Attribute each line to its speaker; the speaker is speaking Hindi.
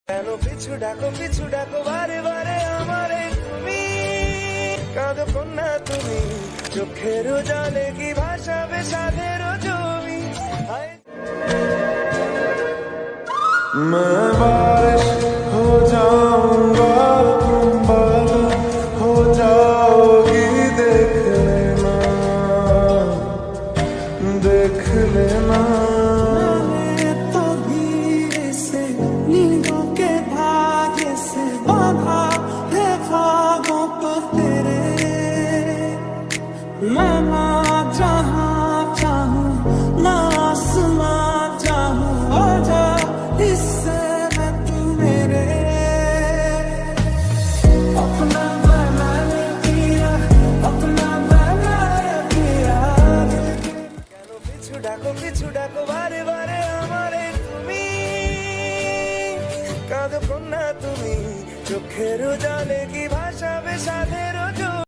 Speaker 1: কেন পিছু ডাকো বারে বারে আমারে তুমি, কাঁদো কন্যা তুমি, চোখের জলে কি ভাসাবে সাধের জমি। मैं बारिश हो जाऊंगा तुम बादल हो जाओगी, देख लेना।
Speaker 2: मैंने तो धीरे से नींदों के धागे से बांधा है ख्वाबों को तेरे, मैं ना जहाँ चाहूँ ना आसमां चाहूँ, आजा इससे मैं तू मेरे। अपना मैंने किया, अपना मैंने किया।
Speaker 1: কেন পিছু ডাকো বারে বারে আমারে তুমি, কাঁদো কন্যা তুমি, চোখের জলে কি ভাষা